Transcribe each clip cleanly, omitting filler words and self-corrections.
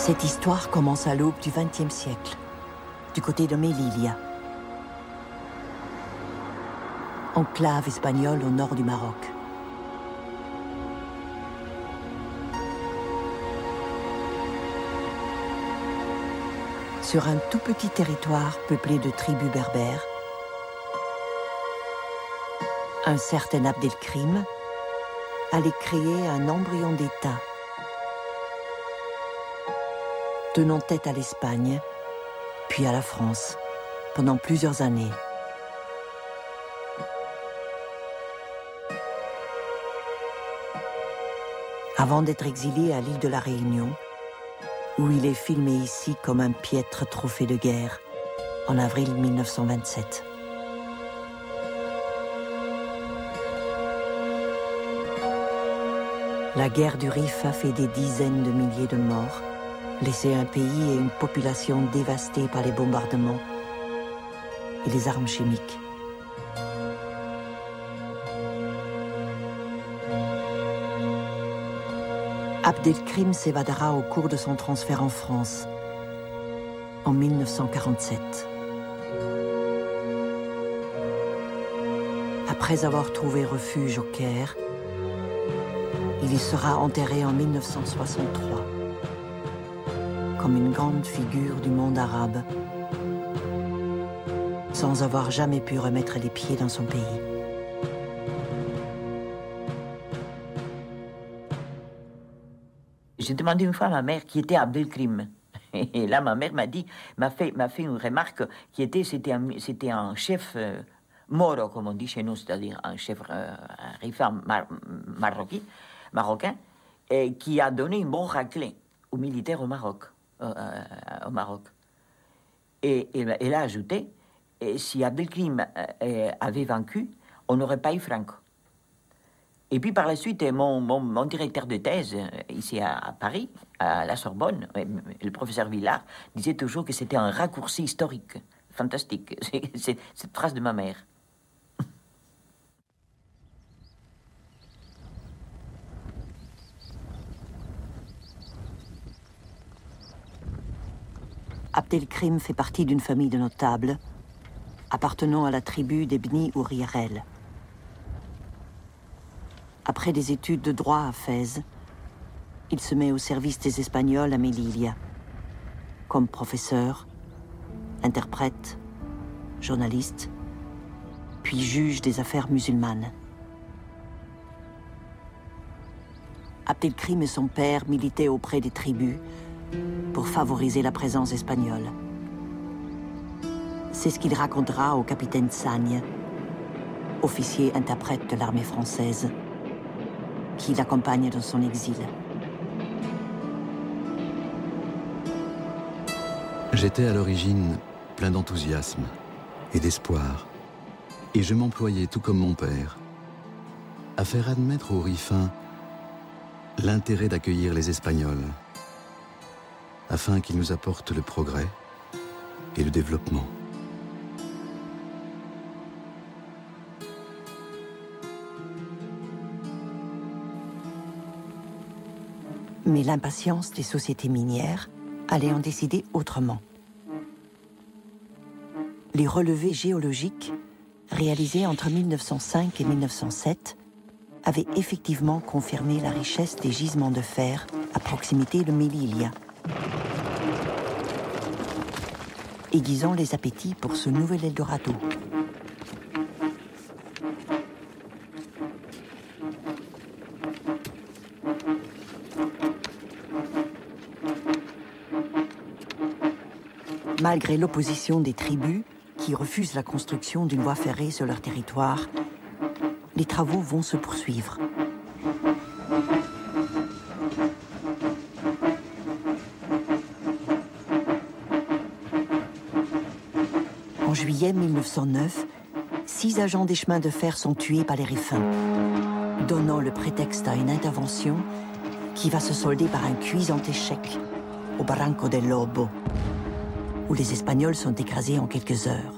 Cette histoire commence à l'aube du XXe siècle, du côté de Melilla, enclave espagnole au nord du Maroc. Sur un tout petit territoire peuplé de tribus berbères, un certain Abdelkrim allait créer un embryon d'État, tenant tête à l'Espagne, puis à la France, pendant plusieurs années. Avant d'être exilé à l'île de la Réunion, où il est filmé ici comme un piètre trophée de guerre, en avril 1927. La guerre du Rif a fait des dizaines de milliers de morts, laissé un pays et une population dévastés par les bombardements et les armes chimiques. Abdelkrim s'évadera au cours de son transfert en France, en 1947. Après avoir trouvé refuge au Caire, il y sera enterré en 1963, comme une grande figure du monde arabe, sans avoir jamais pu remettre les pieds dans son pays. J'ai demandé une fois à ma mère qui était Abdelkrim. Et là, ma mère m'a fait une remarque qui était, c'était un chef moro, comme on dit chez nous, c'est-à-dire un chef un rifa marocain, et qui a donné une bonne raclée aux militaires au Maroc. Et elle a ajouté, si Abdelkrim avait vaincu, on n'aurait pas eu Franco. Et puis par la suite, mon directeur de thèse, ici à Paris, à la Sorbonne, le professeur Villard, disait toujours que c'était un raccourci historique. Fantastique. C'est cette phrase de ma mère. Abdelkrim fait partie d'une famille de notables appartenant à la tribu des Bni Ourirel. Après des études de droit à Fès, il se met au service des Espagnols à Melilla, comme professeur, interprète, journaliste, puis juge des affaires musulmanes. Abdelkrim et son père militaient auprès des tribus pour favoriser la présence espagnole. C'est ce qu'il racontera au capitaine Sagne, officier interprète de l'armée française, qui l'accompagne dans son exil. J'étais à l'origine plein d'enthousiasme et d'espoir, et je m'employais, tout comme mon père, à faire admettre aux Rifins l'intérêt d'accueillir les Espagnols, afin qu'ils nous apportent le progrès et le développement. Mais l'impatience des sociétés minières allait en décider autrement. Les relevés géologiques, réalisés entre 1905 et 1907, avaient effectivement confirmé la richesse des gisements de fer à proximité de Melilla, aiguisant les appétits pour ce nouvel Eldorado. Malgré l'opposition des tribus qui refusent la construction d'une voie ferrée sur leur territoire, les travaux vont se poursuivre. En juillet 1909, 6 agents des chemins de fer sont tués par les Rifins, donnant le prétexte à une intervention qui va se solder par un cuisant échec au Barranco del Lobo, où les Espagnols sont écrasés en quelques heures.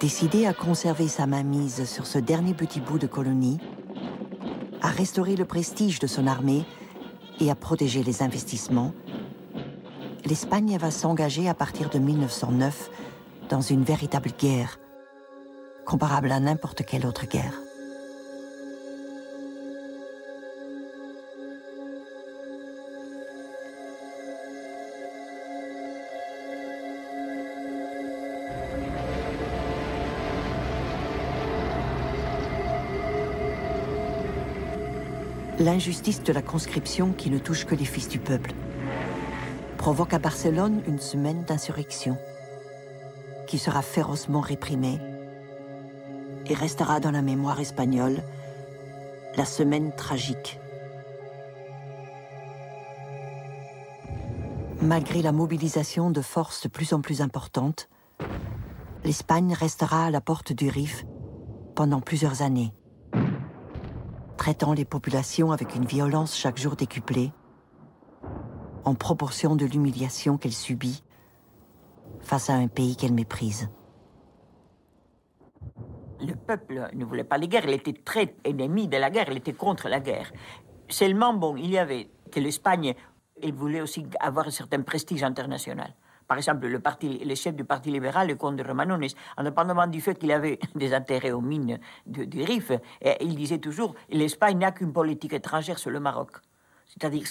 Décidé à conserver sa mainmise sur ce dernier petit bout de colonie, à restaurer le prestige de son armée et à protéger les investissements, l'Espagne va s'engager à partir de 1909 dans une véritable guerre, comparable à n'importe quelle autre guerre. L'injustice de la conscription qui ne touche que les fils du peuple provoque à Barcelone une semaine d'insurrection qui sera férocement réprimée et restera dans la mémoire espagnole la semaine tragique. Malgré la mobilisation de forces de plus en plus importantes, l'Espagne restera à la porte du Rif pendant plusieurs années, traitant les populations avec une violence chaque jour décuplée, en proportion de l'humiliation qu'elle subit face à un pays qu'elle méprise. Le peuple ne voulait pas les guerres, il était très ennemi de la guerre, il était contre la guerre. Seulement, bon, il y avait que l'Espagne, elle voulait aussi avoir un certain prestige international. Par exemple, le chef du Parti libéral, le comte de Romanones, indépendamment du fait qu'il avait des intérêts aux mines du Rif, il disait toujours « l'Espagne n'a qu'une politique étrangère sur le Maroc ». C'est-à-dire,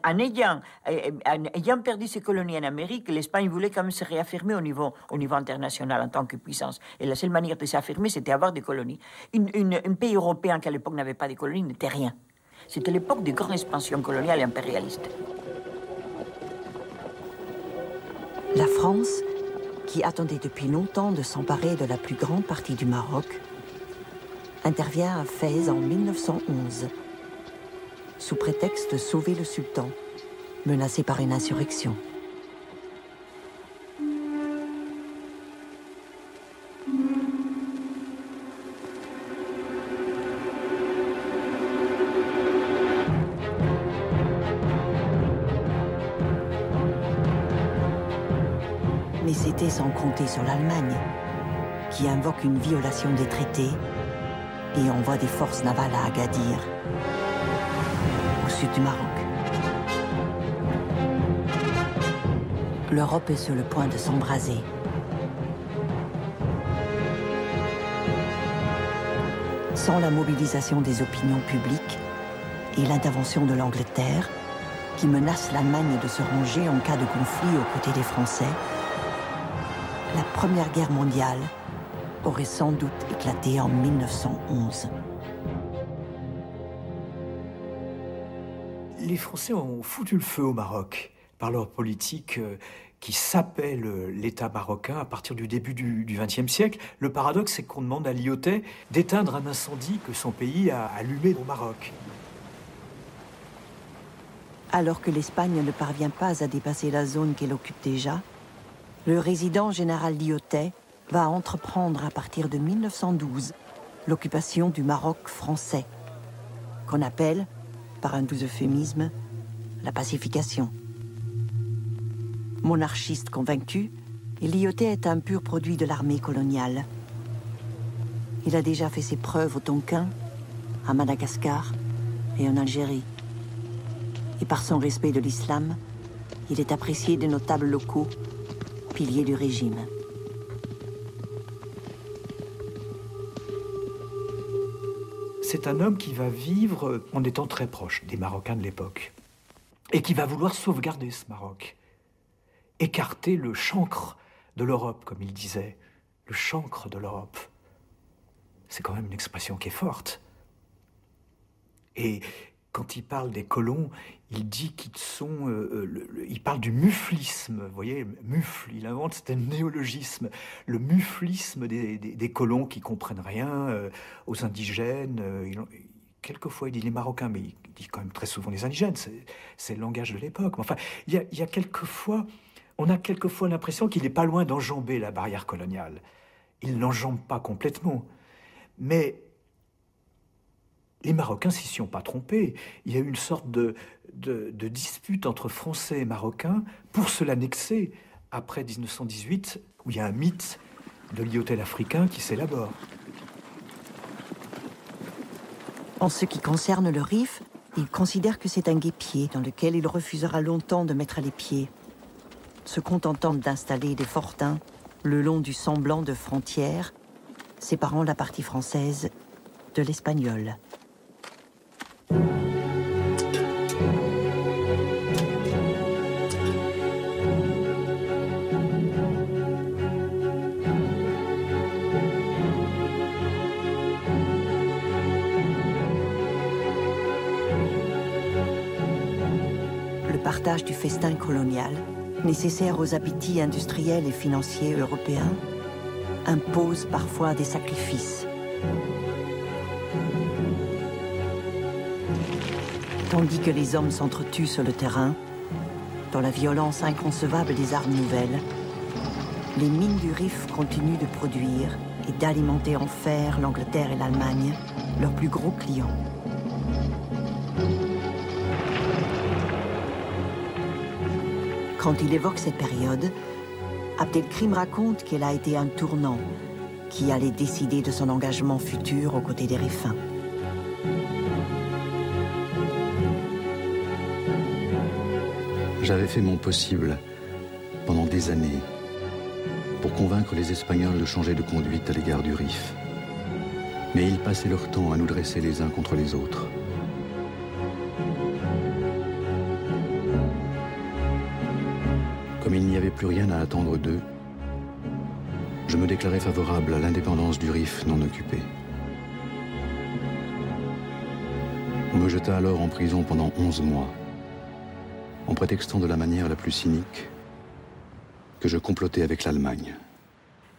en ayant perdu ses colonies en Amérique, l'Espagne voulait quand même se réaffirmer au niveau international en tant que puissance. Et la seule manière de s'affirmer, c'était avoir des colonies. Un pays européen qui à l'époque n'avait pas de colonies n'était rien. C'était l'époque de grande expansion coloniale et impérialiste. La France, qui attendait depuis longtemps de s'emparer de la plus grande partie du Maroc, intervient à Fès en 1911, sous prétexte de sauver le sultan, menacé par une insurrection. Mais c'était sans compter sur l'Allemagne, qui invoque une violation des traités et envoie des forces navales à Agadir, au sud du Maroc. L'Europe est sur le point de s'embraser. Sans la mobilisation des opinions publiques et l'intervention de l'Angleterre, qui menace l'Allemagne de se ranger en cas de conflit aux côtés des Français, la Première Guerre mondiale aurait sans doute éclaté en 1911. Les Français ont foutu le feu au Maroc par leur politique qui s'appelle l'État marocain à partir du début du XXe siècle. Le paradoxe, c'est qu'on demande à Lyautey d'éteindre un incendie que son pays a allumé au Maroc. Alors que l'Espagne ne parvient pas à dépasser la zone qu'elle occupe déjà, le résident général Lyautey va entreprendre à partir de 1912 l'occupation du Maroc français, qu'on appelle, par un doux euphémisme, la pacification. Monarchiste convaincu, Lyautey est un pur produit de l'armée coloniale. Il a déjà fait ses preuves au Tonkin, à Madagascar et en Algérie. Et par son respect de l'islam, il est apprécié des notables locaux, piliers du régime. C'est un homme qui va vivre en étant très proche des Marocains de l'époque et qui va vouloir sauvegarder ce Maroc, écarter le chancre de l'Europe, comme il disait, le chancre de l'Europe. C'est quand même une expression qui est forte. Et quand il parle des colons, il dit qu'ils sont... il parle du muflisme, vous voyez, mufle, il invente, c'est un néologisme, le muflisme des colons qui comprennent rien aux indigènes. Quelquefois, il dit les Marocains, mais il dit quand même très souvent les indigènes, c'est le langage de l'époque. Enfin, il y a quelquefois... On a quelquefois l'impression qu'il n'est pas loin d'enjamber la barrière coloniale. Il n'enjambe pas complètement. Mais les Marocains s'y sont pas trompés. Il y a eu une sorte de dispute entre Français et Marocains pour se l'annexer après 1918, où il y a un mythe de l'hôtel africain qui s'élabore. En ce qui concerne le Rif, il considère que c'est un guêpier dans lequel il refusera longtemps de mettre les pieds, se contentant d'installer des fortins le long du semblant de frontière séparant la partie française de l'espagnole. Le partage du festin colonial, nécessaire aux appétits industriels et financiers européens, impose parfois des sacrifices. Tandis que les hommes s'entretuent sur le terrain, dans la violence inconcevable des armes nouvelles, les mines du Rif continuent de produire et d'alimenter en fer l'Angleterre et l'Allemagne, leurs plus gros clients. Quand il évoque cette période, Abdelkrim raconte qu'elle a été un tournant qui allait décider de son engagement futur aux côtés des Rifains. J'avais fait mon possible pendant des années pour convaincre les Espagnols de changer de conduite à l'égard du Rif. Mais ils passaient leur temps à nous dresser les uns contre les autres. Comme il n'y avait plus rien à attendre d'eux, je me déclarais favorable à l'indépendance du Rif non occupé. On me jeta alors en prison pendant 11 mois, en prétextant de la manière la plus cynique que je complotais avec l'Allemagne.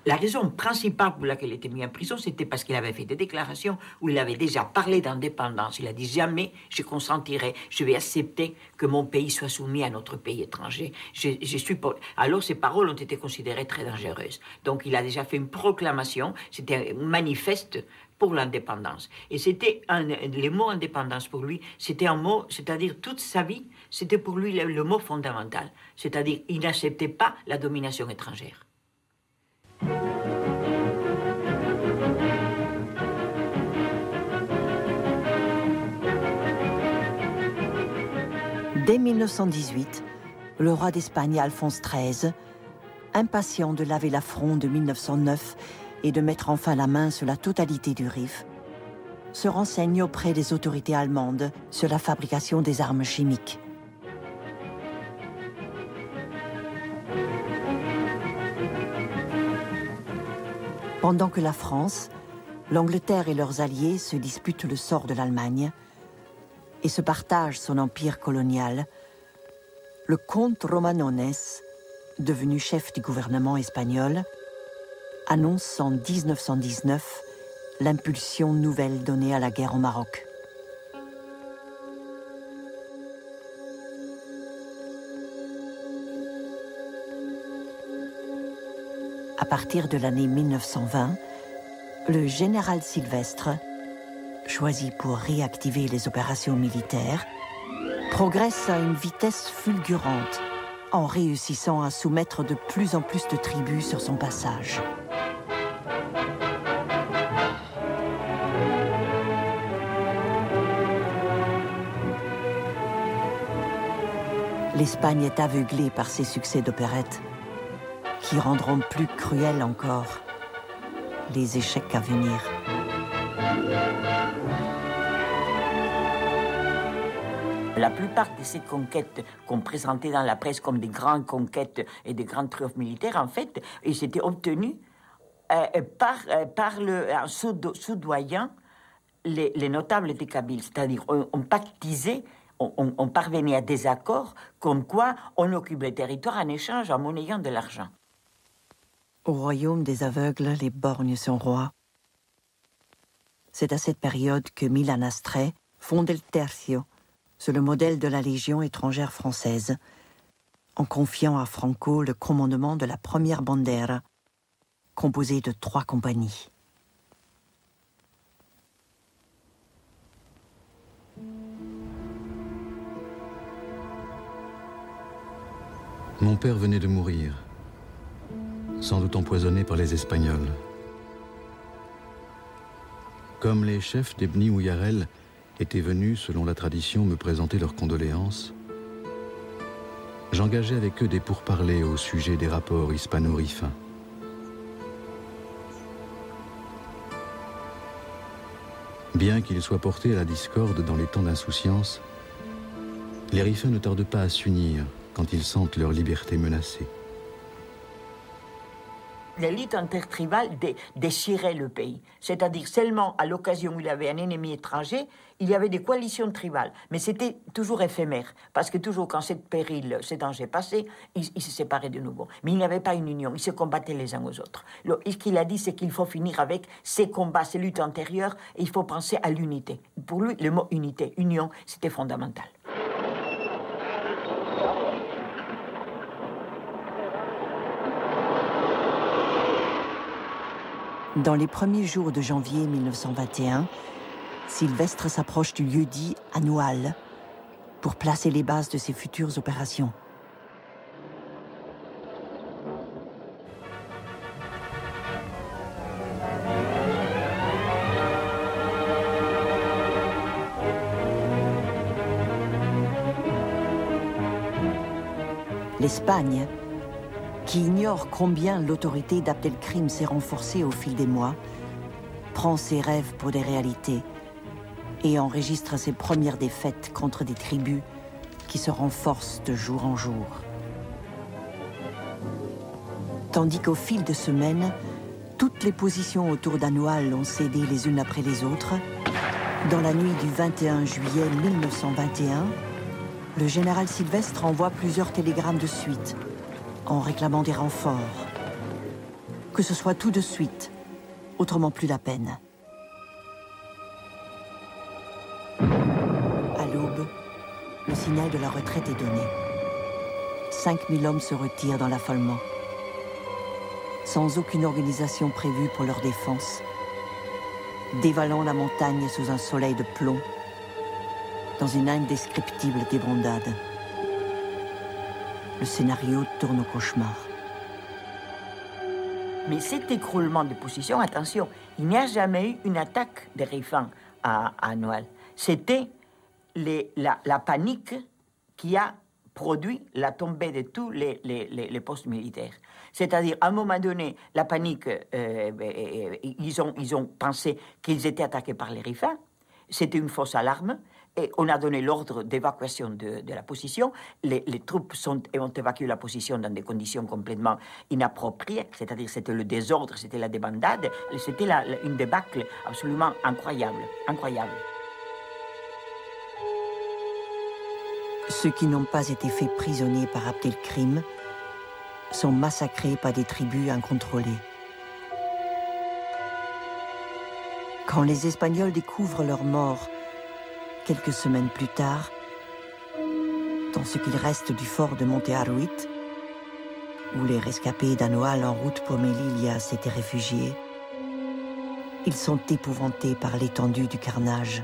La raison principale pour laquelle il était mis en prison, c'était parce qu'il avait fait des déclarations où il avait déjà parlé d'indépendance. Il a dit jamais je consentirai, je vais accepter que mon pays soit soumis à notre pays étranger. Alors ces paroles ont été considérées très dangereuses. Donc il a déjà fait une proclamation, c'était un manifeste pour l'indépendance. Et c'était les mots indépendance pour lui, c'était un mot, c'est-à-dire toute sa vie, c'était pour lui le mot fondamental. C'est-à-dire il n'acceptait pas la domination étrangère. Dès 1918, le roi d'Espagne Alphonse XIII, impatient de laver l'affront de 1909 et de mettre enfin la main sur la totalité du Rif, se renseigne auprès des autorités allemandes sur la fabrication des armes chimiques. Pendant que la France, l'Angleterre et leurs alliés se disputent le sort de l'Allemagne et se partagent son empire colonial, le comte Romanones, devenu chef du gouvernement espagnol, annonce en 1919 l'impulsion nouvelle donnée à la guerre au Maroc. À partir de l'année 1920, le général Silvestre, choisi pour réactiver les opérations militaires, progresse à une vitesse fulgurante en réussissant à soumettre de plus en plus de tribus sur son passage. L'Espagne est aveuglée par ses succès d'opérette, qui rendront plus cruels encore les échecs à venir. La plupart de ces conquêtes qu'on présentait dans la presse comme des grandes conquêtes et des grands triomphes militaires, en fait, ils étaient obtenus en soudoyant les notables des Kabyles. C'est-à-dire, on pactisait, on parvenait à des accords comme quoi on occupe les territoires en échange en monnayant de l'argent. Au royaume des aveugles, les borgnes sont rois. C'est à cette période que Milan Astrée fonde el Tercio, sur le modèle de la Légion étrangère française, en confiant à Franco le commandement de la première Bandera, composée de 3 compagnies. Mon père venait de mourir. sans doute empoisonnés par les Espagnols. Comme les chefs d'Ebni ou Yarel étaient venus, selon la tradition, me présenter leurs condoléances, j'engageai avec eux des pourparlers au sujet des rapports hispano-rifins. Bien qu'ils soient portés à la discorde dans les temps d'insouciance, les Rifins ne tardent pas à s'unir quand ils sentent leur liberté menacée. L'élite intertribale déchirait le pays. C'est-à-dire seulement à l'occasion où il y avait un ennemi étranger, il y avait des coalitions tribales. Mais c'était toujours éphémère, parce que toujours quand ce péril, ce danger passait, ils se séparaient de nouveau. Mais il n'y avait pas une union, ils se combattaient les uns aux autres. Ce qu'il a dit, c'est qu'il faut finir avec ces combats, ces luttes antérieures, et il faut penser à l'unité. Pour lui, le mot unité, union, c'était fondamental. Dans les premiers jours de janvier 1921, Sylvestre s'approche du lieu-dit Anoual pour placer les bases de ses futures opérations. L'Espagne, qui ignore combien l'autorité d'Abdelkrim s'est renforcée au fil des mois, prend ses rêves pour des réalités et enregistre ses premières défaites contre des tribus qui se renforcent de jour en jour. Tandis qu'au fil de semaines, toutes les positions autour d'Anoual ont cédé les unes après les autres, dans la nuit du 21 juillet 1921, le général Sylvestre envoie plusieurs télégrammes de suite, en réclamant des renforts. Que ce soit tout de suite, autrement plus la peine. À l'aube, le signal de la retraite est donné. 5000 hommes se retirent dans l'affolement, sans aucune organisation prévue pour leur défense, dévalant la montagne sous un soleil de plomb, dans une indescriptible débandade. Le scénario tourne au cauchemar. Mais cet écroulement de position, attention, il n'y a jamais eu une attaque des Rifins à Anoual. C'était la panique qui a produit la tombée de tous les postes militaires. C'est-à-dire, à un moment donné, la panique, ils ont pensé qu'ils étaient attaqués par les Rifins. C'était une fausse alarme. Et on a donné l'ordre d'évacuation de la position. Les troupes ont évacué la position dans des conditions complètement inappropriées, c'est-à-dire c'était le désordre, c'était la débandade, c'était une débâcle absolument incroyable, incroyable. Ceux qui n'ont pas été faits prisonniers par Abdelkrim sont massacrés par des tribus incontrôlées. Quand les Espagnols découvrent leur mort, quelques semaines plus tard, dans ce qu'il reste du fort de Monte Arruit, où les rescapés d'Anoual en route pour Melilla s'étaient réfugiés, ils sont épouvantés par l'étendue du carnage.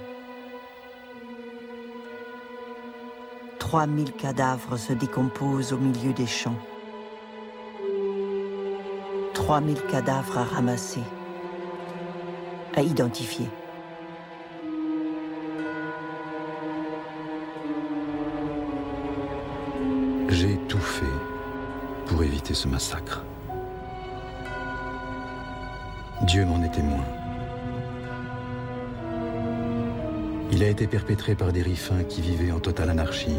3000 cadavres se décomposent au milieu des champs. 3000 cadavres à ramasser, à identifier. J'ai tout fait pour éviter ce massacre. Dieu m'en est témoin. Il a été perpétré par des Rifins qui vivaient en totale anarchie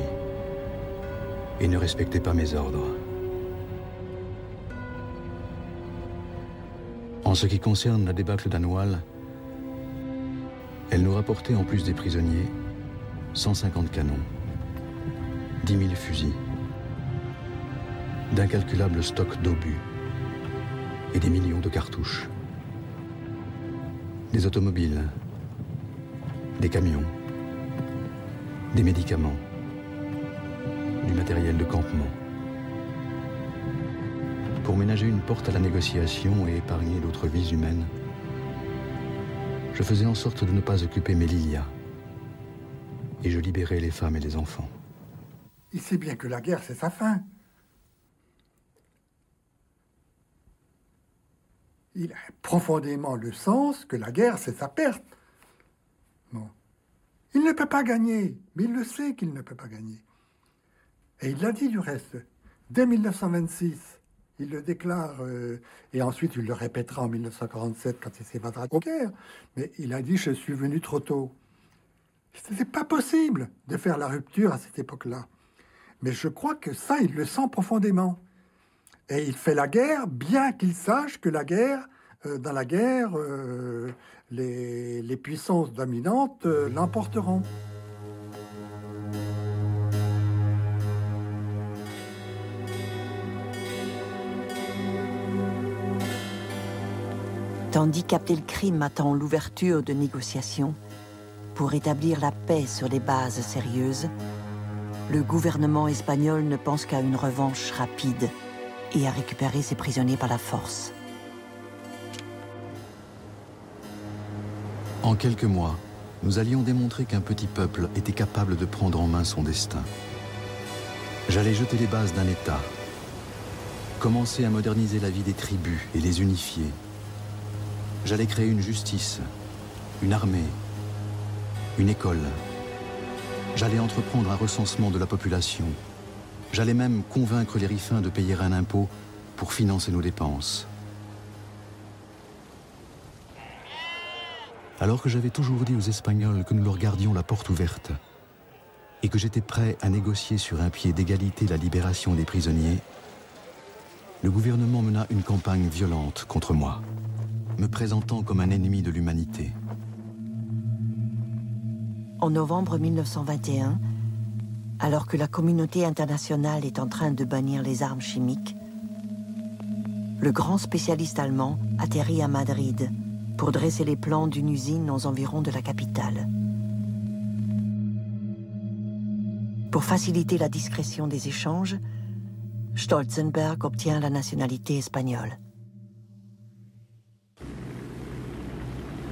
et ne respectaient pas mes ordres. En ce qui concerne la débâcle d'Anoual, elle nous rapportait en plus des prisonniers 150 canons, 10 000 fusils, d'incalculables stocks d'obus et des millions de cartouches. Des automobiles, des camions, des médicaments, du matériel de campement. Pour ménager une porte à la négociation et épargner d'autres vies humaines, je faisais en sorte de ne pas occuper Melilla et je libérais les femmes et les enfants. Il sait bien que la guerre, c'est sa fin. il a profondément le sens que la guerre, c'est sa perte. Non. Il ne peut pas gagner, mais il le sait qu'il ne peut pas gagner. Et il l'a dit du reste. Dès 1926, il le déclare, et ensuite il le répétera en 1947 quand il s'évadera de guerre. Mais il a dit « Je suis venu trop tôt ». Ce n'était pas possible de faire la rupture à cette époque-là. Mais je crois que ça, il le sent profondément. Et il fait la guerre, bien qu'il sache que la guerre, dans la guerre, les puissances dominantes l'emporteront. Tandis qu'Abdelkrim attend l'ouverture de négociations pour établir la paix sur des bases sérieuses, le gouvernement espagnol ne pense qu'à une revanche rapide et à récupérer ses prisonniers par la force. En quelques mois, nous allions démontrer qu'un petit peuple était capable de prendre en main son destin. J'allais jeter les bases d'un État, commencer à moderniser la vie des tribus et les unifier. J'allais créer une justice, une armée, une école. J'allais entreprendre un recensement de la population. J'allais même convaincre les Rifins de payer un impôt pour financer nos dépenses. Alors que j'avais toujours dit aux Espagnols que nous leur gardions la porte ouverte et que j'étais prêt à négocier sur un pied d'égalité la libération des prisonniers, le gouvernement mena une campagne violente contre moi, me présentant comme un ennemi de l'humanité. En novembre 1921, alors que la communauté internationale est en train de bannir les armes chimiques, le grand spécialiste allemand atterrit à Madrid pour dresser les plans d'une usine aux environs de la capitale. Pour faciliter la discrétion des échanges, Stolzenberg obtient la nationalité espagnole.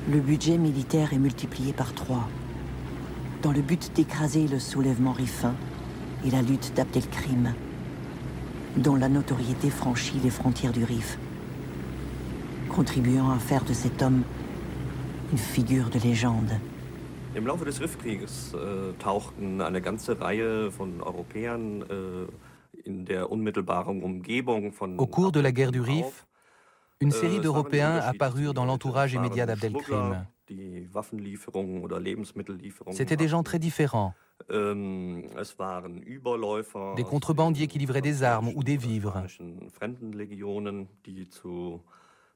Le budget militaire est multiplié par 3, dans le but d'écraser le soulèvement rifin et la lutte d'Abdelkrim, dont la notoriété franchit les frontières du Rif, contribuant à faire de cet homme une figure de légende. Im Laufe des Rifkrieges tauchten eine ganze Reihe von Europäern in der unmittelbaren Umgebung von. Au cours de la guerre du Rif, une série d'Européens apparurent dans l'entreprise immédiat d'Abdelkrim. C'étaient des gens très différents. Des contrebandiers qui livraient des armes ou des vivres.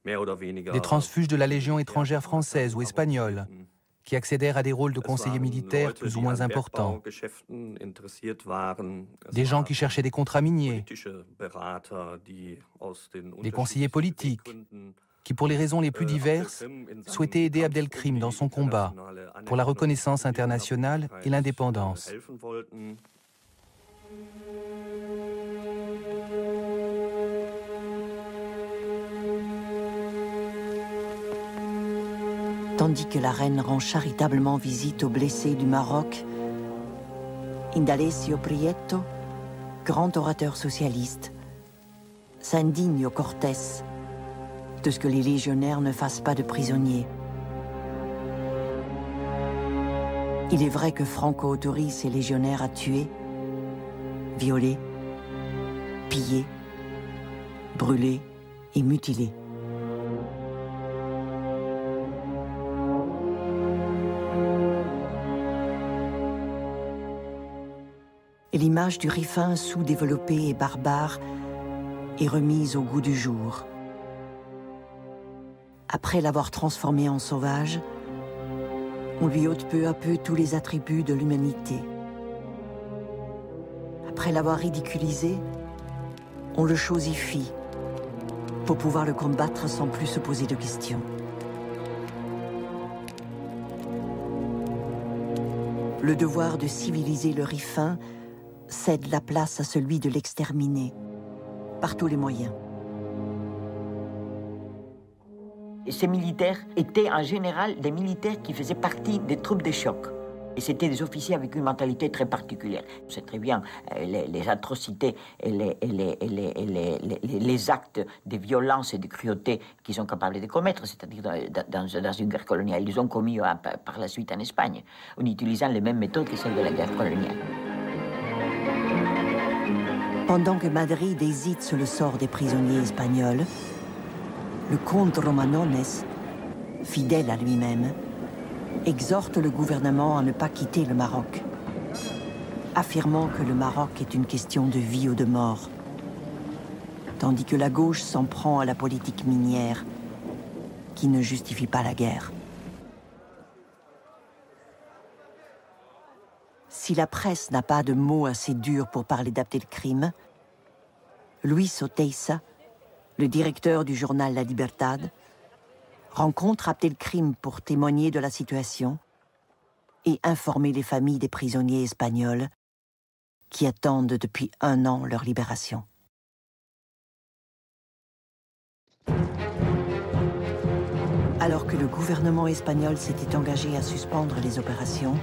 Des transfuges de la Légion étrangère française ou espagnole, qui accédèrent à des rôles de conseillers militaires plus ou moins importants. Des gens qui cherchaient des contrats miniers. Des conseillers politiques, qui pour les raisons les plus diverses, souhaitaient aider Abdelkrim dans son combat pour la reconnaissance internationale et l'indépendance. Tandis que la reine rend charitablement visite aux blessés du Maroc, Indalecio Prieto, grand orateur socialiste, s'indigne au Cortés de ce que les légionnaires ne fassent pas de prisonniers. Il est vrai que Franco autorise ses légionnaires à tuer, violer, piller, brûler et mutiler. Et l'image du Rifin sous-développé et barbare est remise au goût du jour. Après l'avoir transformé en sauvage, on lui ôte peu à peu tous les attributs de l'humanité. Après l'avoir ridiculisé, on le chosifie pour pouvoir le combattre sans plus se poser de questions. Le devoir de civiliser le Rifin cède la place à celui de l'exterminer, par tous les moyens. Ces militaires étaient en général des militaires qui faisaient partie des troupes de choc. Et c'était des officiers avec une mentalité très particulière. C'est très bien les atrocités et les actes de violence et de cruauté qu'ils sont capables de commettre, c'est-à-dire dans une guerre coloniale. Ils les ont commis par la suite en Espagne, en utilisant les mêmes méthodes que celles de la guerre coloniale. Pendant que Madrid hésite sur le sort des prisonniers espagnols, le comte Romanones, fidèle à lui-même, exhorte le gouvernement à ne pas quitter le Maroc, affirmant que le Maroc est une question de vie ou de mort, tandis que la gauche s'en prend à la politique minière qui ne justifie pas la guerre. Si la presse n'a pas de mots assez durs pour parler d'Abdelkrim, Luis Oteiza, le directeur du journal La Libertad, rencontre Abdelkrim pour témoigner de la situation et informer les familles des prisonniers espagnols qui attendent depuis 1 an leur libération. Alors que le gouvernement espagnol s'était engagé à suspendre les opérations,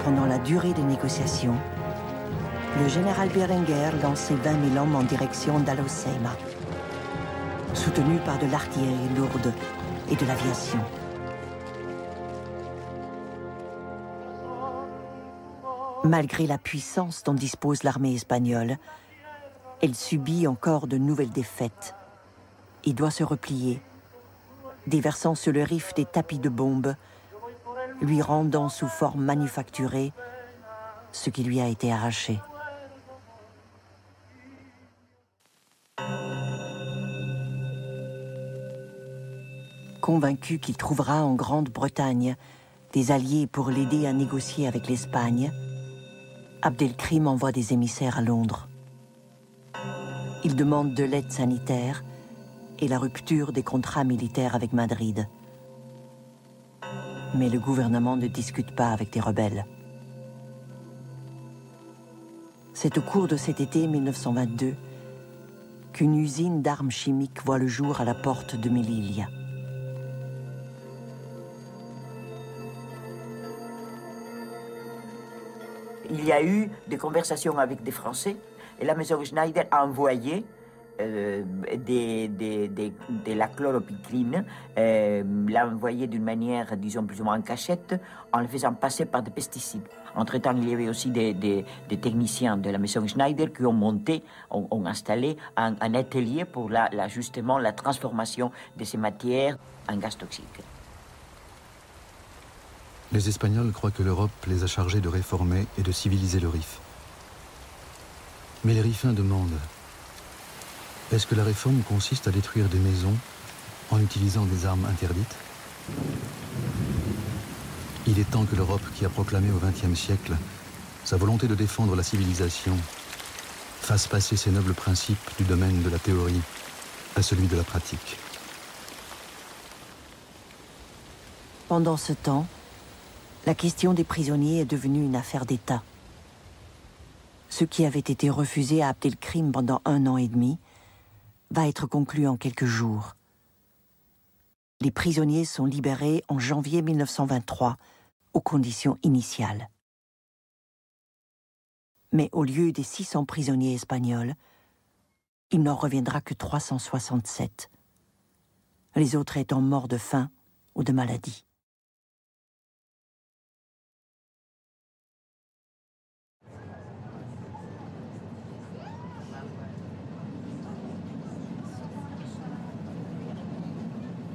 pendant la durée des négociations, le général Berenguer lançait 20 000 hommes en direction d'Al-Hoceima, soutenu par de l'artillerie lourde et de l'aviation. Malgré la puissance dont dispose l'armée espagnole, elle subit encore de nouvelles défaites et doit se replier, déversant sur le Rif des tapis de bombes, lui rendant sous forme manufacturée ce qui lui a été arraché. Convaincu qu'il trouvera en Grande-Bretagne des alliés pour l'aider à négocier avec l'Espagne, Abdelkrim envoie des émissaires à Londres. Il demande de l'aide sanitaire et la rupture des contrats militaires avec Madrid. Mais le gouvernement ne discute pas avec des rebelles. C'est au cours de cet été 1922 qu'une usine d'armes chimiques voit le jour à la porte de Melilla. Il y a eu des conversations avec des Français et la maison Schneider a envoyé de la chloropycline, l'a envoyé d'une manière, disons, plus ou moins en cachette, en le faisant passer par des pesticides. Entre-temps, il y avait aussi des techniciens de la maison Schneider qui ont monté, ont installé un atelier pour justement la transformation de ces matières en gaz toxiques. Les Espagnols croient que l'Europe les a chargés de réformer et de civiliser le Rif. Mais les Rifains demandent: est-ce que la réforme consiste à détruire des maisons en utilisant des armes interdites? Il est temps que l'Europe, qui a proclamé au XXe siècle sa volonté de défendre la civilisation, fasse passer ses nobles principes du domaine de la théorie à celui de la pratique. Pendant ce temps, la question des prisonniers est devenue une affaire d'État. Ce qui avait été refusé à Abdelkrim pendant 1 an et demi va être conclu en quelques jours. Les prisonniers sont libérés en janvier 1923, aux conditions initiales. Mais au lieu des 600 prisonniers espagnols, il n'en reviendra que 367, les autres étant morts de faim ou de maladie.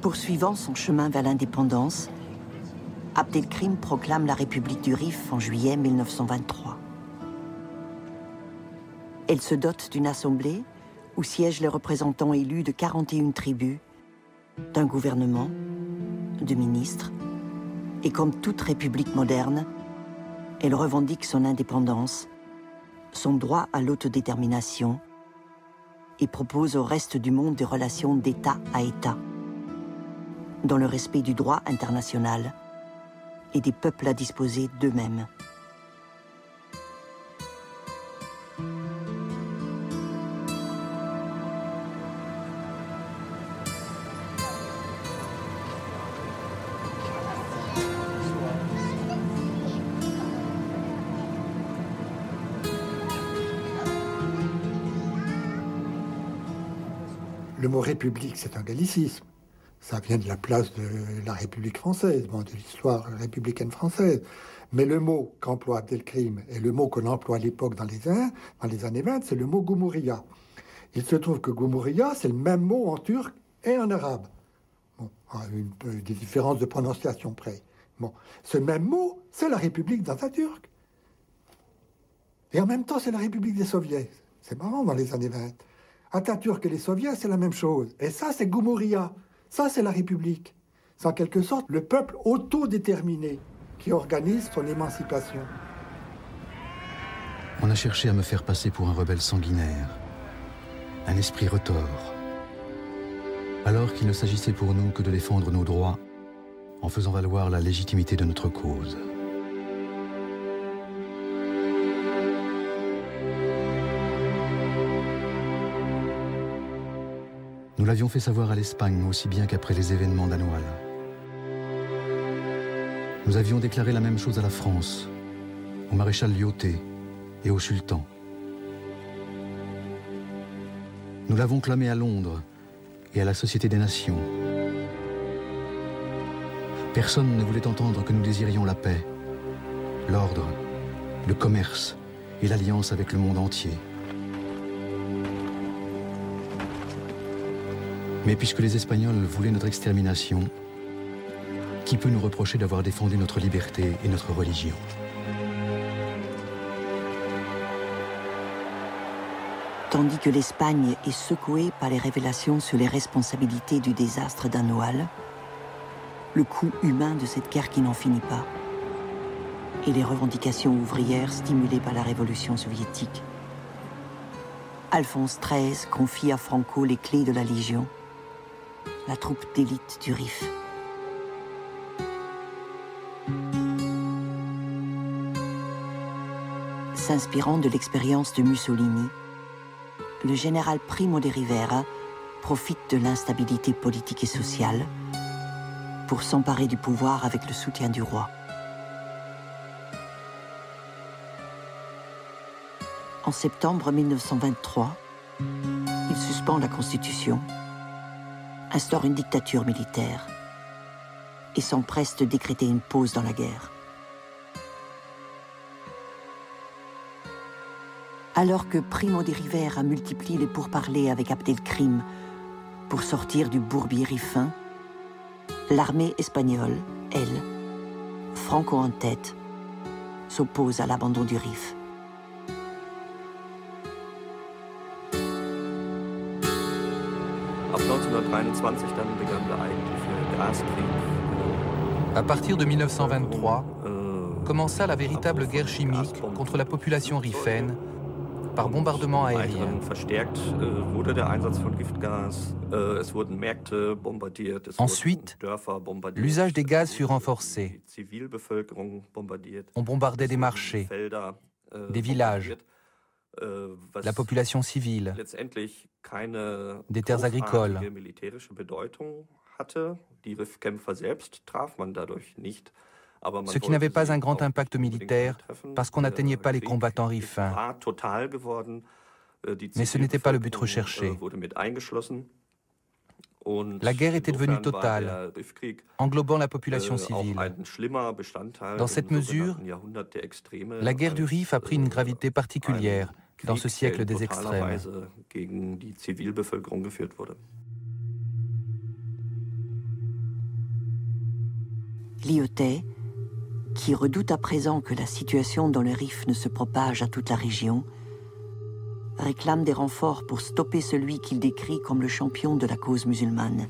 Poursuivant son chemin vers l'indépendance, Abdelkrim proclame la République du Rif en juillet 1923. Elle se dote d'une assemblée où siègent les représentants élus de 41 tribus, d'un gouvernement, de ministres, et comme toute république moderne, elle revendique son indépendance, son droit à l'autodétermination, et propose au reste du monde des relations d'État à État, dans le respect du droit international et des peuples à disposer d'eux-mêmes. Le mot république, c'est un gallicisme. Ça vient de la place de la République française, bon, de l'histoire républicaine française. Mais le mot qu'emploie Abdelkrim et le mot qu'on emploie à l'époque dans les années 20, c'est le mot Gumuriya. Il se trouve que Gumuriya, c'est le même mot en turc et en arabe. Bon, des différences de prononciation près. Bon, ce même mot, c'est la République d'Atatürk. Et en même temps, c'est la République des Soviets. C'est marrant dans les années 20. Atatürk et les Soviets, c'est la même chose. Et ça, c'est Gumuriya. Ça, c'est la République. C'est en quelque sorte le peuple autodéterminé qui organise son émancipation. On a cherché à me faire passer pour un rebelle sanguinaire, un esprit retors, alors qu'il ne s'agissait pour nous que de défendre nos droits en faisant valoir la légitimité de notre cause. Nous l'avions fait savoir à l'Espagne aussi bien qu'après les événements d'Anoual. Nous avions déclaré la même chose à la France, au maréchal Lyautey et au sultan. Nous l'avons clamé à Londres et à la Société des Nations. Personne ne voulait entendre que nous désirions la paix, l'ordre, le commerce et l'alliance avec le monde entier. Mais puisque les Espagnols voulaient notre extermination, qui peut nous reprocher d'avoir défendu notre liberté et notre religion? Tandis que l'Espagne est secouée par les révélations sur les responsabilités du désastre d'Anoual, le coût humain de cette guerre qui n'en finit pas, et les revendications ouvrières stimulées par la révolution soviétique, Alphonse XIII confie à Franco les clés de la Légion, la troupe d'élite du Rif. S'inspirant de l'expérience de Mussolini, le général Primo de Rivera profite de l'instabilité politique et sociale pour s'emparer du pouvoir avec le soutien du roi. En septembre 1923, il suspend la Constitution, instaure une dictature militaire et s'empresse de décréter une pause dans la guerre. Alors que Primo de Rivera multiplie les pourparlers avec Abdelkrim pour sortir du bourbier rifin, l'armée espagnole, elle, Franco en tête, s'oppose à l'abandon du Rif. À partir de 1923, commença la véritable guerre chimique contre la population rifaine par bombardement aérien. Ensuite, l'usage des gaz fut renforcé. On bombardait des marchés, des villages, la population civile, des terres agricoles. Ce qui n'avait pas un grand impact militaire parce qu'on n'atteignait pas les combattants rifins. Mais ce n'était pas le but recherché. La guerre était devenue totale, englobant la population civile. Dans cette mesure, la guerre du Rif a pris une gravité particulière dans ce siècle des extrêmes. Lyautey, qui redoute à présent que la situation dans le Rif ne se propage à toute la région, réclame des renforts pour stopper celui qu'il décrit comme le champion de la cause musulmane.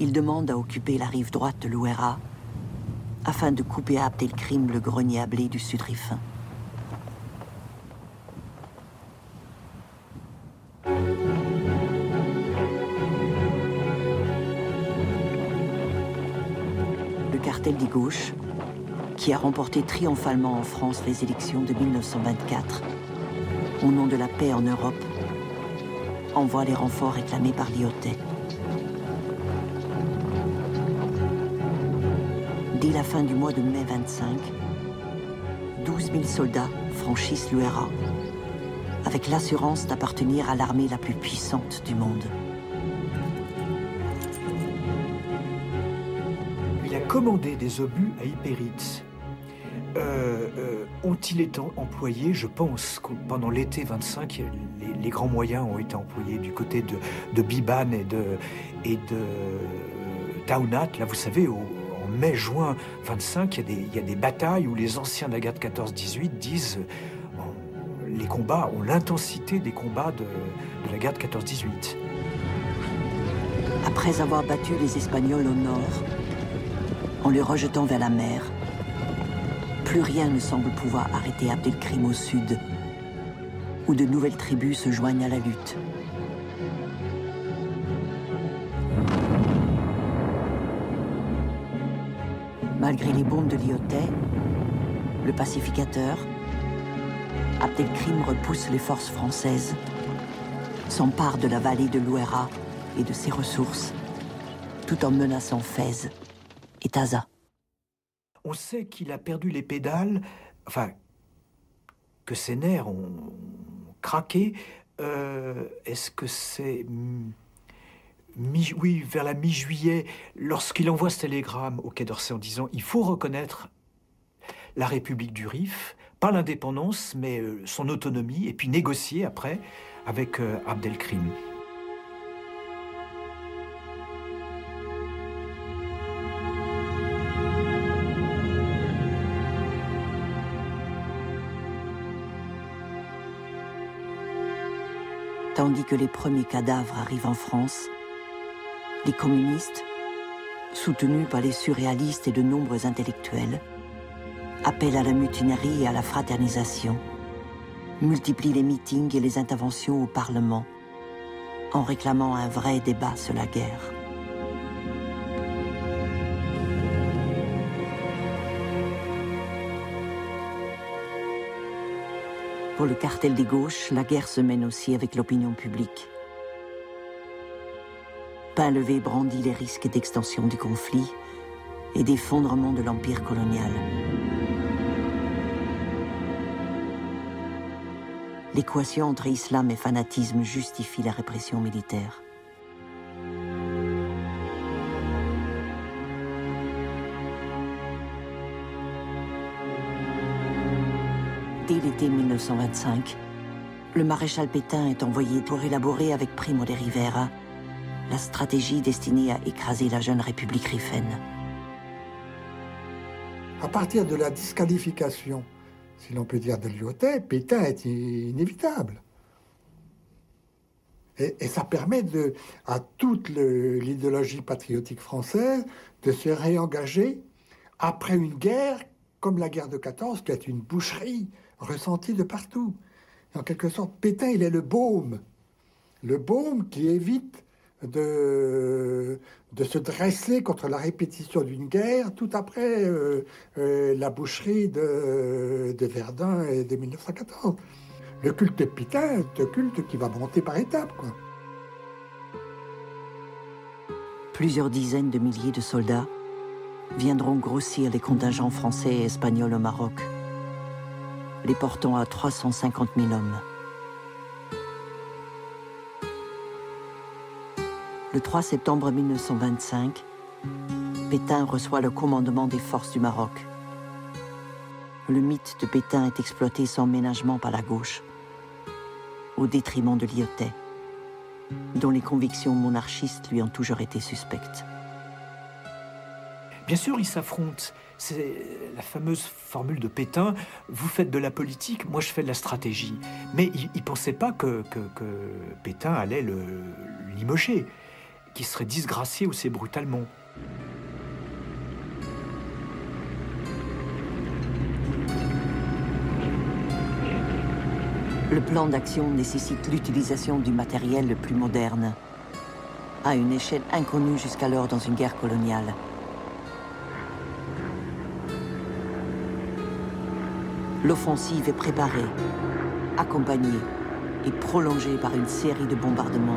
Il demande à occuper la rive droite de l'Ouéra afin de couper à Abdelkrim le grenier à blé du sud rifin. Le cartel des gauches, qui a remporté triomphalement en France les élections de 1924, au nom de la paix en Europe, envoie les renforts réclamés par Lyautey. Dès la fin du mois de mai 25, 12 000 soldats franchissent l'Ouéra avec l'assurance d'appartenir à l'armée la plus puissante du monde. Il a commandé des obus à Hypérite. Ont-ils été employés? Je pense que pendant l'été 25, les grands moyens ont été employés du côté de Biban et de Taounat. Là, vous savez, en mai-juin 25, il y a des batailles où les anciens de la guerre de 14-18 disent les combats ont l'intensité des combats de la guerre de 14-18. Après avoir battu les Espagnols au nord, en les rejetant vers la mer, plus rien ne semble pouvoir arrêter Abdelkrim au sud, où de nouvelles tribus se joignent à la lutte. Malgré les bombes de Lyautey, le pacificateur, Abdelkrim repousse les forces françaises, s'empare de la vallée de l'Ouéra et de ses ressources, tout en menaçant Fès et Taza. On sait qu'il a perdu les pédales, enfin, que ses nerfs ont craqué. Est-ce que c'est... Oui, vers la mi-juillet, lorsqu'il envoie ce télégramme au Quai d'Orsay en disant « Il faut reconnaître la République du Rif, pas l'indépendance, mais son autonomie, et puis négocier après avec Abdelkrim ». Tandis que les premiers cadavres arrivent en France, les communistes, soutenus par les surréalistes et de nombreux intellectuels, appellent à la mutinerie et à la fraternisation, multiplient les meetings et les interventions au Parlement, en réclamant un vrai débat sur la guerre. Pour le cartel des gauches, la guerre se mène aussi avec l'opinion publique. Painlevé brandit les risques d'extension du conflit et d'effondrement de l'empire colonial. L'équation entre islam et fanatisme justifie la répression militaire. Dès l'été 1925, le maréchal Pétain est envoyé pour élaborer avec Primo de Rivera la stratégie destinée à écraser la jeune République riffaine. À partir de la disqualification, si l'on peut dire, de Lyautey, Pétain est inévitable. Et ça permet à toute l'idéologie patriotique française de se réengager après une guerre comme la guerre de 14, qui est une boucherie ressentie de partout. Et en quelque sorte, Pétain, il est le baume qui évite de se dresser contre la répétition d'une guerre tout après la boucherie de Verdun et de 1914. Le culte de Pétain est un culte qui va monter par étapes, quoi. Plusieurs dizaines de milliers de soldats viendront grossir les contingents français et espagnols au Maroc, les portant à 350 000 hommes. Le 3 septembre 1925, Pétain reçoit le commandement des forces du Maroc. Le mythe de Pétain est exploité sans ménagement par la gauche, au détriment de Lyautey, dont les convictions monarchistes lui ont toujours été suspectes. Bien sûr, ils s'affrontent. C'est la fameuse formule de Pétain, vous faites de la politique, moi je fais de la stratégie. Mais il ne pensait pas que Pétain allait le limoger, qu'il serait disgracié aussi brutalement. Le plan d'action nécessite l'utilisation du matériel le plus moderne, à une échelle inconnue jusqu'alors dans une guerre coloniale. L'offensive est préparée, accompagnée et prolongée par une série de bombardements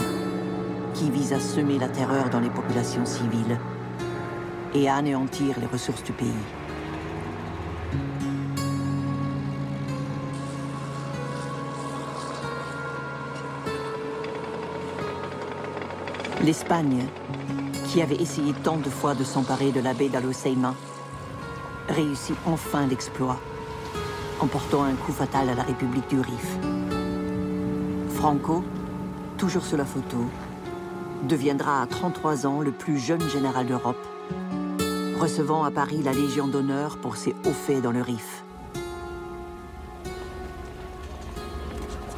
qui visent à semer la terreur dans les populations civiles et à anéantir les ressources du pays. L'Espagne, qui avait essayé tant de fois de s'emparer de la baie d'Aloceima, réussit enfin l'exploit, en portant un coup fatal à la République du Rif. Franco, toujours sur la photo, deviendra à 33 ans le plus jeune général d'Europe, recevant à Paris la Légion d'honneur pour ses hauts faits dans le Rif.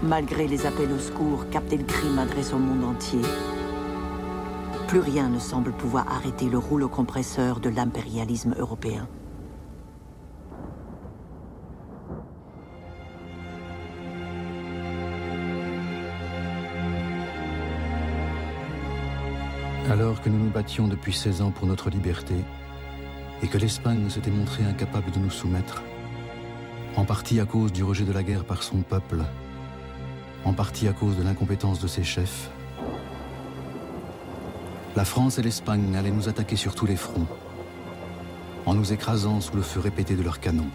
Malgré les appels au secours qu'Abdelkrim adresse au monde entier, plus rien ne semble pouvoir arrêter le rouleau compresseur de l'impérialisme européen. Alors que nous nous battions depuis 16 ans pour notre liberté, et que l'Espagne s'était montrée incapable de nous soumettre, en partie à cause du rejet de la guerre par son peuple, en partie à cause de l'incompétence de ses chefs, la France et l'Espagne allaient nous attaquer sur tous les fronts, en nous écrasant sous le feu répété de leurs canons.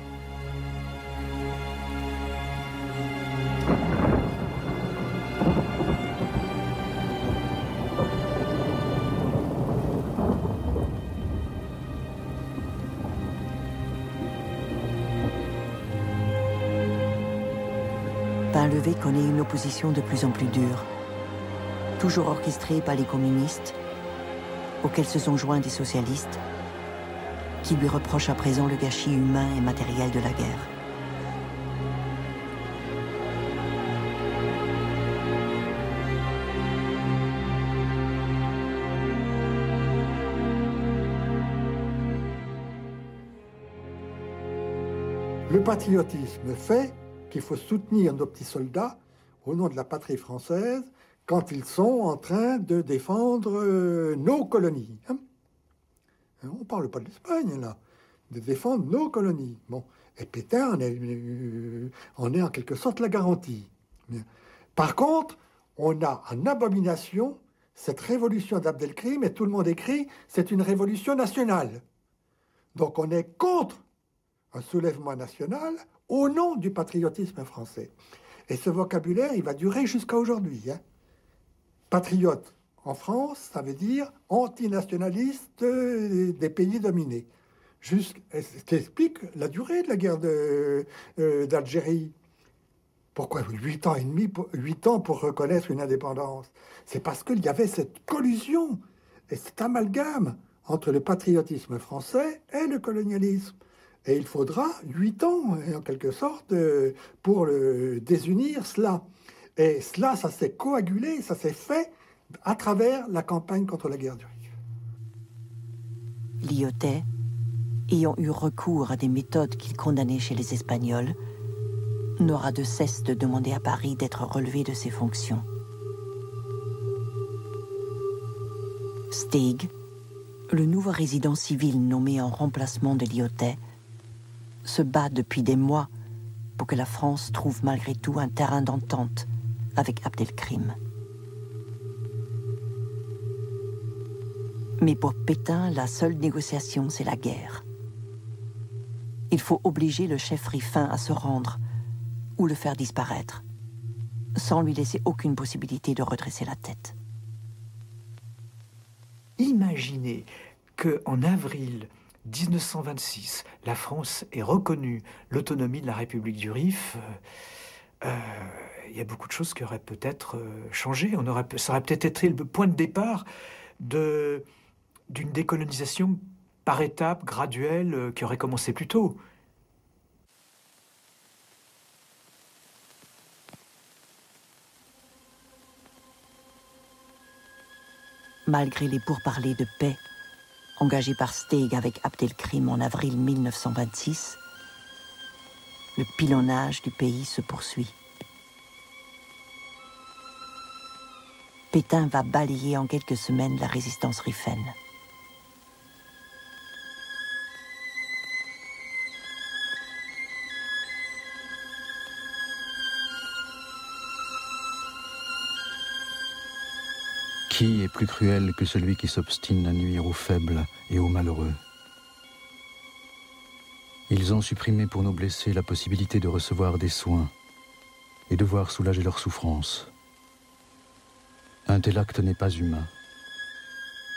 Painlevé connaît une opposition de plus en plus dure, toujours orchestrée par les communistes, auxquels se sont joints des socialistes, qui lui reprochent à présent le gâchis humain et matériel de la guerre. Le patriotisme fait qu'il faut soutenir nos petits soldats au nom de la patrie française quand ils sont en train de défendre nos colonies. Hein? On ne parle pas de l'Espagne, là, de défendre nos colonies. Bon. Et Pétain en est en quelque sorte la garantie. Par contre, on a en abomination cette révolution d'Abdelkrim, et tout le monde écrit, c'est une révolution nationale. Donc on est contre un soulèvement national au nom du patriotisme français. Et ce vocabulaire, il va durer jusqu'à aujourd'hui. Hein. Patriote en France, ça veut dire antinationaliste des pays dominés. Ce qui explique la durée de la guerre d'Algérie. Pourquoi 8 ans et demi, 8 ans pour reconnaître une indépendance? C'est parce qu'il y avait cette collusion et cet amalgame entre le patriotisme français et le colonialisme. Et il faudra 8 ans, en quelque sorte, pour désunir cela. Et cela, ça s'est coagulé, ça s'est fait à travers la campagne contre la guerre du Rif. Lyautey, ayant eu recours à des méthodes qu'il condamnait chez les Espagnols, n'aura de cesse de demander à Paris d'être relevé de ses fonctions. Steig, le nouveau résident civil nommé en remplacement de Lyautey, se bat depuis des mois pour que la France trouve malgré tout un terrain d'entente avec Abdelkrim. Mais pour Pétain, la seule négociation, c'est la guerre. Il faut obliger le chef rifin à se rendre ou le faire disparaître, sans lui laisser aucune possibilité de redresser la tête. Imaginez qu'en avril 1926, la France ait reconnu l'autonomie de la République du Rif. Il y a beaucoup de choses qui auraient peut-être changé. Ça aurait peut-être été le point de départ d'une décolonisation par étapes, graduelle, qui aurait commencé plus tôt. Malgré les pourparlers de paix engagés par Steig avec Abdelkrim en avril 1926, le pilonnage du pays se poursuit. Pétain va balayer en quelques semaines la résistance rifaine. Qui est plus cruel que celui qui s'obstine à nuire aux faibles et aux malheureux? Ils ont supprimé pour nos blessés la possibilité de recevoir des soins et de voir soulager leurs souffrances. Un tel acte n'est pas humain.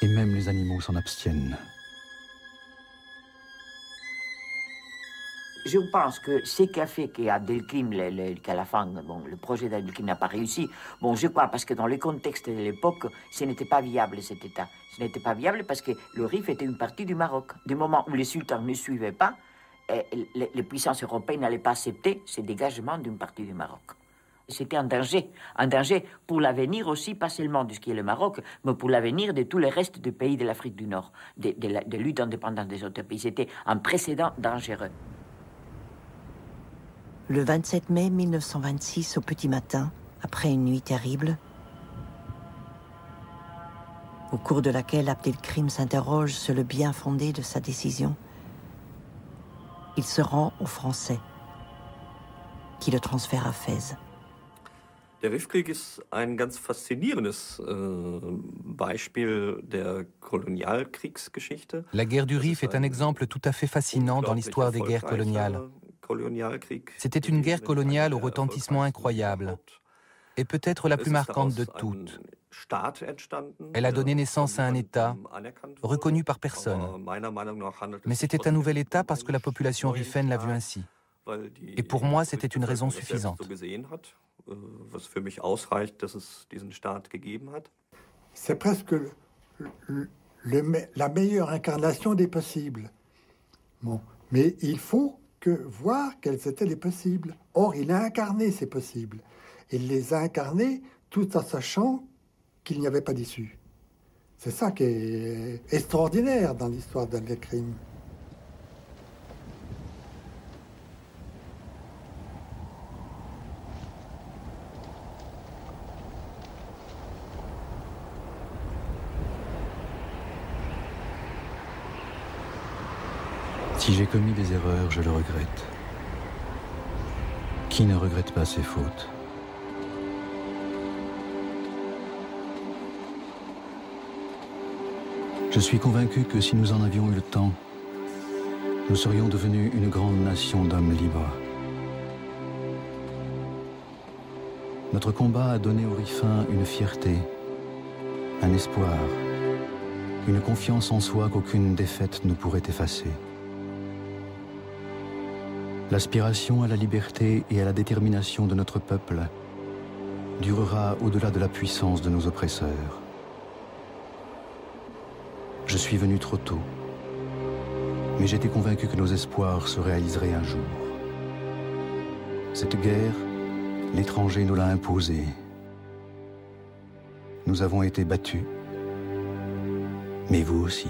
Et même les animaux s'en abstiennent. Je pense que ce qui a fait qu'Abdelkrim, qu'à la fin, bon, le projet d'Abdelkrim n'a pas réussi, bon, je crois parce que dans le contexte de l'époque, ce n'était pas viable cet État. Ce n'était pas viable parce que le Rif était une partie du Maroc. Du moment où les sultans ne suivaient pas, les puissances européennes n'allaient pas accepter ce dégagement d'une partie du Maroc. C'était un danger pour l'avenir aussi, pas seulement de ce qui est le Maroc, mais pour l'avenir de tous les restes des pays de l'Afrique du Nord, de lutte indépendante des autres pays. C'était un précédent dangereux. Le 27 mai 1926, au petit matin, après une nuit terrible, au cours de laquelle Abdelkrim s'interroge sur le bien fondé de sa décision, il se rend aux Français, qui le transfèrent à Fès. Der Rifkrieg ist ein ganz faszinierendes Beispiel der Kolonialkriegsgeschichte. La guerre du Rif est un exemple tout à fait fascinant dans l'histoire des guerres coloniales. C'était une guerre coloniale au retentissement incroyable, et peut-être la plus marquante de toutes. Elle a donné naissance à un État reconnu par personne. Mais c'était un nouvel État parce que la population rifaine l'a vu ainsi. Et pour moi, c'était une raison suffisante. C'est presque la meilleure incarnation des possibles. Bon. Mais il faut voir quels étaient les possibles. Or, il a incarné ces possibles. Il les a incarnés tout en sachant qu'il n'y avait pas d'issue. C'est ça qui est extraordinaire dans l'histoire d'Abdelkrim. Si j'ai commis des erreurs, je le regrette. Qui ne regrette pas ses fautes? Je suis convaincu que si nous en avions eu le temps, nous serions devenus une grande nation d'hommes libres. Notre combat a donné aux Rifins une fierté, un espoir, une confiance en soi qu'aucune défaite ne pourrait effacer. L'aspiration à la liberté et à la détermination de notre peuple durera au-delà de la puissance de nos oppresseurs. Je suis venu trop tôt, mais j'étais convaincu que nos espoirs se réaliseraient un jour. Cette guerre, l'étranger nous l'a imposée. Nous avons été battus, mais vous aussi.